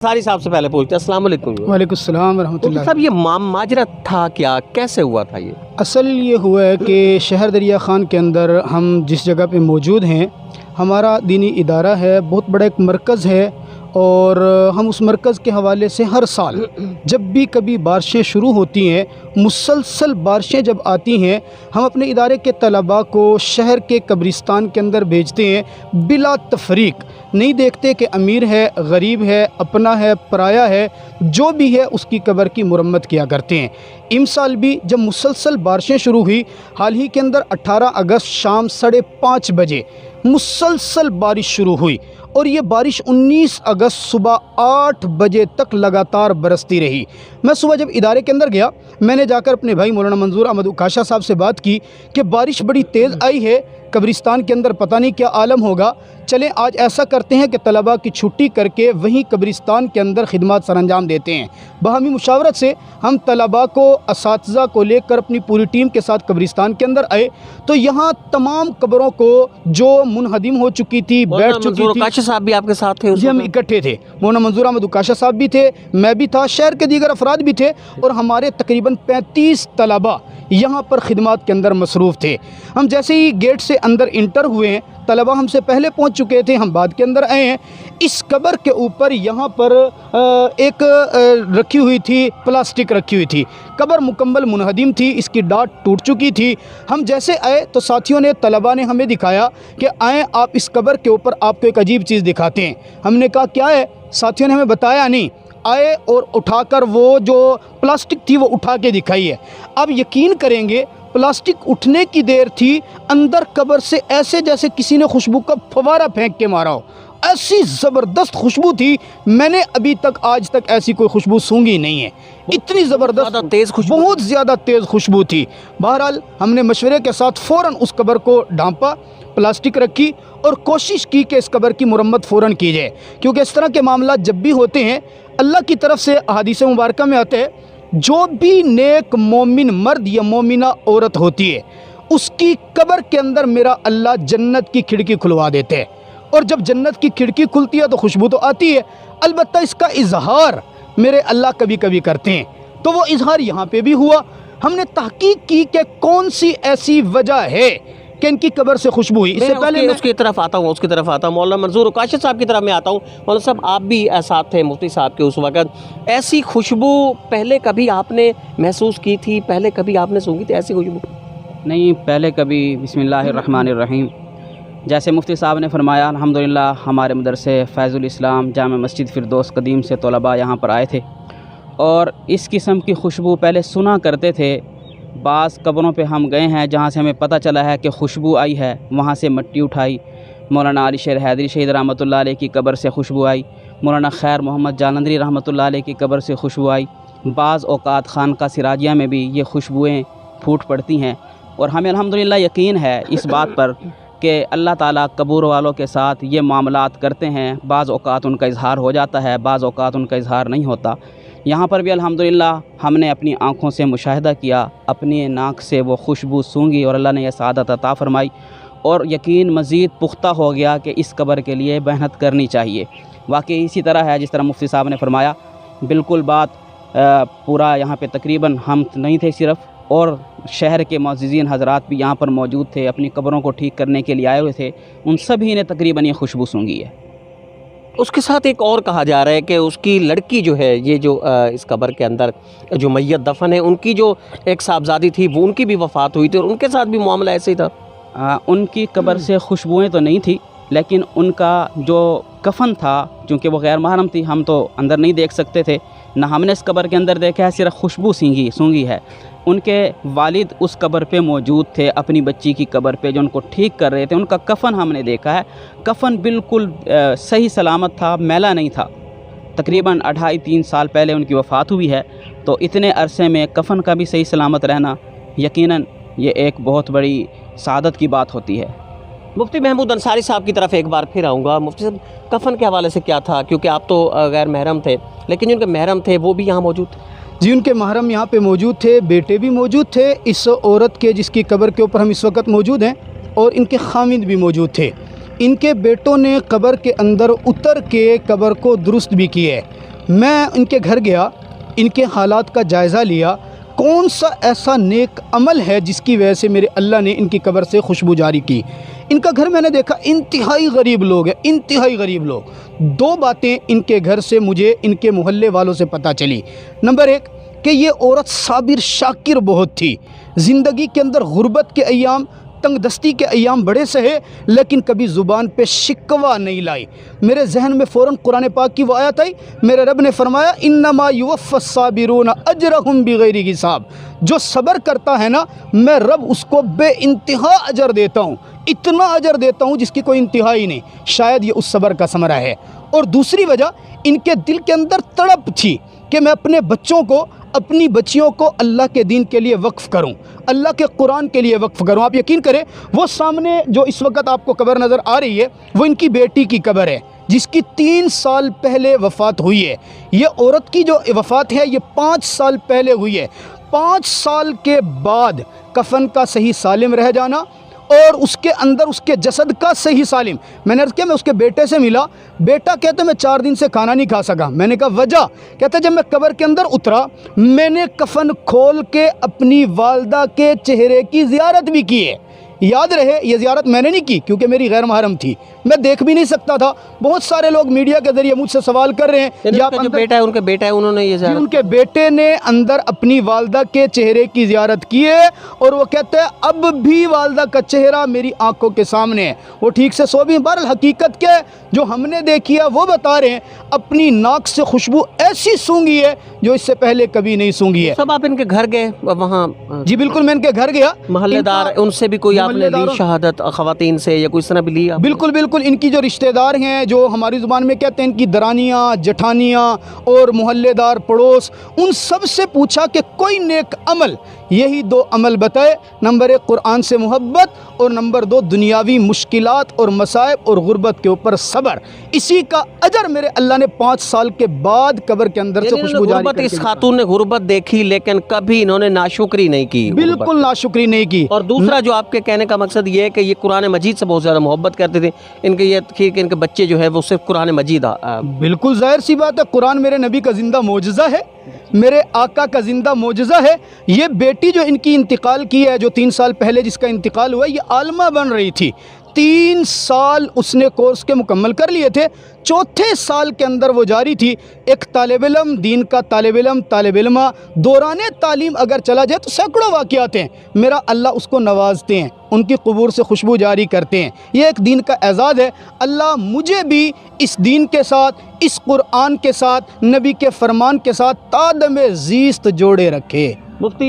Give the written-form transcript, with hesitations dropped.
सारी साहब से पहले पूछते हैं। अस्सलाम वालेकुम। वालेकुम सलाम वरहमतुल्लाह। साहब ये माजरा था क्या, कैसे हुआ था ये? असल ये हुआ है कि शहर दरिया ख़ान के अंदर हम जिस जगह पे मौजूद हैं, हमारा दीनी इदारा है, बहुत बड़ा एक मरकज़ है, और हम उस मरकज़ के हवाले से हर साल जब भी कभी बारिशें शुरू होती हैं, मुसलसल बारिशें जब आती हैं, हम अपने इदारे के तलबा को शहर के कब्रिस्तान के अंदर भेजते हैं बिला तफरीक। नहीं देखते कि अमीर है, गरीब है, अपना है, पराया है, जो भी है उसकी कब्र की मुरम्मत किया करते हैं। इस साल भी जब मुसलसल बारिशें शुरू हुई, हाल ही के अंदर 18 अगस्त शाम 5:30 बजे मुसलसल बारिश शुरू हुई, और ये बारिश 19 अगस्त सुबह 8 बजे तक लगातार बरसती रही। मैं सुबह जब इदारे के अंदर गया, मैंने जाकर अपने भाई मौलाना मंजूर अहमद उकाशा साहब से बात की कि बारिश बड़ी तेज़ आई है, कब्रिस्तान के अंदर पता नहीं क्या आलम होगा, चलें आज ऐसा करते हैं कि तलबा की छुट्टी करके वहीं कब्रिस्तान के अंदर खिदमत सरअंजाम देते हैं। बाहमी मुशावरत से हम तलबा को, असातिज़ा को लेकर अपनी पूरी टीम के साथ कब्रिस्तान के अंदर आए, तो यहाँ तमाम कब्रों को जो मुनहदिम हो चुकी थी, बैठ चुकी थी। उकाशा साहब भी आपके साथ थे? जी, हम इकट्ठे थे। मौलाना मंजूर अहमद उकाशा साहब भी थे, मैं भी था, शहर के दीगर अफराद भी थे, और हमारे तकरीबन 35 तलबा यहाँ पर खिदमत के अंदर मसरूफ़ थे। हम जैसे ही गेट से अंदर इंटर हुए हैं, तलबा हमसे पहले पहुँच चुके थे, हम बाद के अंदर आए हैं। इस कब्र के ऊपर यहाँ पर एक रखी हुई थी, प्लास्टिक रखी हुई थी। कब्र मुकम्मल मुनहदिम थी, इसकी डाट टूट चुकी थी। हम जैसे आए तो साथियों ने, तलबा ने हमें दिखाया कि आएँ आप इस कब्र के ऊपर आपको एक अजीब चीज़ दिखाते हैं। हमने कहा क्या है? साथियों ने हमें बताया नहीं, आए और उठाकर वो जो प्लास्टिक थी वो उठा के दिखाई है। अब यकीन करेंगे, प्लास्टिक उठने की देर थी, अंदर कब्र से ऐसे जैसे किसी ने खुशबू का फवारा फेंक के मारा हो, ऐसी ज़बरदस्त खुशबू थी। मैंने अभी तक आज तक ऐसी कोई खुशबू सूंघी नहीं है, इतनी ज़बरदस्त तेज़ खुशबू, बहुत ज़्यादा तेज़ खुशबू थी। बहरहाल हमने मशवरे के साथ फ़ौरन उस कब्र को ढांपा, प्लास्टिक रखी, और कोशिश की कि इस कब्र की मुरम्मत फ़ौरन की जाए, क्योंकि इस तरह के मामला जब भी होते हैं, अल्लाह की तरफ से हदीस मुबारक में आते हैं, जो भी नेक मोमिन मर्द या मोमिना औरत होती है, उसकी कब्र के अंदर मेरा अल्लाह जन्नत की खिड़की खुलवा देते हैं। और जब जन्नत की खिड़की खुलती है तो खुशबू तो आती है, अलबत्ता इसका इजहार मेरे अल्लाह कभी कभी करते हैं। तो वो इजहार यहाँ पे भी हुआ। हमने तहकीक की कि कौन सी ऐसी वजह है कि इनकी कब्र से खुशबू हुई। इससे पहले मैं उसकी तरफ आता हूँ, मौलाना मंजूर उकाशा साहब की तरफ मैं आता हूँ। मौलाना साहब, आप भी साथ थे मुफ्ती साहब के उस वक़्त, ऐसी खुशबू पहले कभी आपने महसूस की थी? पहले कभी आपने सूंघी थी ऐसी खुशबू? नहीं, पहले कभी। बिस्मिल्लाहिर्रहमानिर्रहीम। जैसे मुफ्ती साहब ने फरमाया, अल्हम्दुलिल्लाह हमारे मदरसे फ़ैज़ुल इस्लाम जामा मस्जिद फ़िरदौस कदीम से तलबा यहाँ पर आए थे, और इस किस्म की खुशबू पहले सुना करते थे। बाज़ कब्रों पे हम गए हैं जहाँ से हमें पता चला है कि खुशबू आई है, वहाँ से मिट्टी उठाई। मौलाना अली शेर हैदरी शहीद रहमतुल्लाह अलैह की कब्र से खुशबू आई, मौलाना खैर मोहम्मद जालंधरी रहमतुल्लाह अलैह की कब्र से खुशबू आई। बाज़ औक़ात खानका सिराजिया में भी ये खुशबुएँ फूट पड़ती हैं, और हमें अल्हम्दुलिल्लाह यकीन है इस बात पर कि अल्लाह ताला कब्र वालों के साथ ये मामलात करते हैं। बाज़ औक़ात उनका इज़हार हो जाता है, बाज़ औक़ात उनका इज़हार नहीं होता। यहाँ पर भी अल्हम्दुलिल्लाह हमने अपनी आँखों से मुशाहिदा किया, अपनी नाक से वो खुशबू सूंघी, और अल्लाह ने यह सआदत अता फ़रमाई, और यकीन मज़ीद पुख्ता हो गया कि इस कब्र के लिए मेहनत करनी चाहिए। वाकई इसी तरह है जिस तरह मुफ्ती साहब ने फरमाया, बिल्कुल बात पूरा यहाँ पे तकरीबन हम नहीं थे सिर्फ़, और शहर के मुअज़्ज़िज़ीन हज़रात भी यहाँ पर मौजूद थे, अपनी कब्रों को ठीक करने के लिए आए हुए थे, उन सभी ने तकरीबन ये खुशबू सूंघी है। उसके साथ एक और कहा जा रहा है कि उसकी लड़की जो है, ये जो इस कब्र के अंदर जो मैयत दफन है, उनकी जो एक साहबजादी थी, वो उनकी भी वफ़ात हुई थी, और उनके साथ भी मामला ऐसे ही था। उनकी कब्र से खुशबुएँ तो नहीं थी, लेकिन उनका जो कफ़न था, चूँकि वो गैर महरम थी, हम तो अंदर नहीं देख सकते थे, ना हमने इस कब्र के अंदर देखा है, सिर्फ खुशबू सूंघी है। उनके वालिद उस कब्र पे मौजूद थे, अपनी बच्ची की कब्र पे जो उनको ठीक कर रहे थे। उनका कफ़न हमने देखा है, कफ़न बिल्कुल सही सलामत था, मैला नहीं था। तकरीबन 2.5-3 साल पहले उनकी वफ़ात हुई है, तो इतने अरसे में कफ़न का भी सही सलामत रहना यकीनन ये एक बहुत बड़ी सआदत की बात होती है। मुफ्ती महमूद अंसारी साहब की तरफ एक बार फिर आऊँगा। मुफ्ती साहब, कफ़न के हवाले से क्या था? क्योंकि आप तो गैर महरम थे, लेकिन जिनके महरम थे वो भी यहाँ मौजूद थे। जी, उनके महरम यहाँ पे मौजूद थे, बेटे भी मौजूद थे इस औरत के जिसकी कब्र के ऊपर हम इस वक्त मौजूद हैं, और इनके खामिद भी मौजूद थे। इनके बेटों ने कब्र के अंदर उतर के कब्र को दुरुस्त भी किया है। میں ان کے گھر گیا, ان کے حالات کا جائزہ لیا, کون سا ایسا نیک عمل ہے جس کی وجہ سے میرے اللہ نے ان کی قبر سے خوشبو جاری کی. ان کا گھر میں نے دیکھا, انتہائی غریب لوگ ہیں, انتہائی غریب لوگ. 2 باتیں ان کے گھر سے مجھے ان کے محلے والوں سے پتہ چلی. نمبر 1 کہ یہ عورت صابر شاکر بہت تھی, زندگی کے اندر غربت کے ایام, تنگ دستی کے ایام بڑے سہے, لیکن کبھی زبان پہ شکوہ نہیں لائی. میرے ذہن میں فوراً قرآن پاک کی وہ آیت آئی, میرے رب نے فرمایا انما یوفی الصابرون اجرہم بغیر حساب. جو صبر کرتا ہے نا, میں رب اس کو بے انتہا اجر دیتا ہوں, اتنا اجر دیتا ہوں جس کی کوئی انتہا ہی نہیں. شاید یہ اس صبر کا ثمرہ ہے. اور دوسری وجہ, ان کے دل کے اندر تڑپ تھی کہ میں اپنے بچوں کو, اپنی بچیوں کو اللہ کے دین کے لیے وقف کروں, اللہ کے قرآن کے لیے وقف کروں. آپ یقین کریں, وہ سامنے جو اس وقت آپ کو قبر نظر آ رہی ہے وہ ان کی بیٹی کی قبر ہے جس کی 3 سال پہلے وفات ہوئی ہے. یہ عورت کی جو وفات ہے یہ 5 سال پہلے ہوئی ہے. 5 سال کے بعد کفن کا صحیح سالم رہ جانا اور اس کے اندر اس کے جسد کا صحیح سالم. میں نے عرض کیا, میں اس کے بیٹے سے ملا, بیٹا کہتے میں 4 دن سے کھانا نہیں کھا سکا. میں نے کہا وجہ, کہتا جب میں قبر کے اندر اترا میں نے کفن کھول کے اپنی والدہ کے چہرے کی زیارت بھی کی ہے. یاد رہے یہ زیارت میں نے نہیں کی کیونکہ میری غیر محرم تھی, میں دیکھ بھی نہیں سکتا تھا. بہت سارے لوگ میڈیا کے ذریعے مجھ سے سوال کر رہے ہیں یا بیٹا ہے, ان کے بیٹا ہے, انہوں نے یہ ان کے بیٹے نے اندر اپنی والدہ کے چہرے کی زیارت کی ہے اور وہ کہتے ہیں اب بھی والدہ کا چہرہ میری آنکھوں کے سامنے ہے. وہ ٹھیک سے سو بھی. بہرحال حقیقت کیا ہے جو ہم نے دیکھی ہے وہ بتا رہے ہیں. اپنی ناک سے خوشبو ایسی سونگھی ہے جو اس سے پہلے کبھی نہیں سونگھی ہے. سب آپ ان کے گھر گئے وہاں؟ جی بالکل, میں ان کے گھر گیا. محلے دار ان سے بھی کوئی آپ نے لی شہادت, خواتین سے یا کوئی اس طرح بھی لی؟ بالکل بالکل, ان کی جو رشتہ دار ہیں, جو ہماری زبان میں کہتے ہیں ان کی درانیاں, جٹھانیاں اور محلے دار پڑوس, ان سب سے پوچھا کہ کوئی نیک عمل. یہی 2 عمل بتائے. نمبر 1 قرآن سے محبت اور نمبر 2 دنیاوی مشکلات اور مصائب اور غربت کے اوپر صبر. اسی کا اجر میرے اللہ نے 5 سال کے بعد قبر کے اندر سے خوشبو جاری کر کے. اس خاتون نے غربت دیکھی لیکن کبھی انہوں نے ناشکری نہیں کی. بالکل ناشکری نہیں کی. اور دوسرا جو آپ کے کہنے کا مقصد یہ ہے کہ یہ قرآن مجید سے بہت زیادہ محبت کرتے تھے. ان کے یہ تھی کہ ان کے بچے جو ہے وہ صرف قرآن مجید. بالکل ظاہر سی بات ہے, قرآن میرے نبی کا زندہ معجزہ ہے, میرے آقا کا زندہ معجزہ ہے. یہ بیٹی جو ان کی انتقال کی ہے, جو 3 سال پہلے جس کا انتقال ہوا, یہ عالمہ بن رہی تھی. 3 سال اس نے کورس کے مکمل کر لیے تھے, 4تھے سال کے اندر وہ جاری تھی. ایک طالب علم, دین کا طالب علم, طالب علمہ دوران تعلیم اگر چلا جائے تو سینکڑوں واقعات ہیں, میرا اللہ اس کو نوازتے ہیں, ان کی قبور سے خوشبو جاری کرتے ہیں. یہ ایک دین کا اعزاز ہے. اللہ مجھے بھی اس دین کے ساتھ, اس قرآن کے ساتھ, نبی کے فرمان کے ساتھ تا دم زیست جوڑے رکھے. مفتی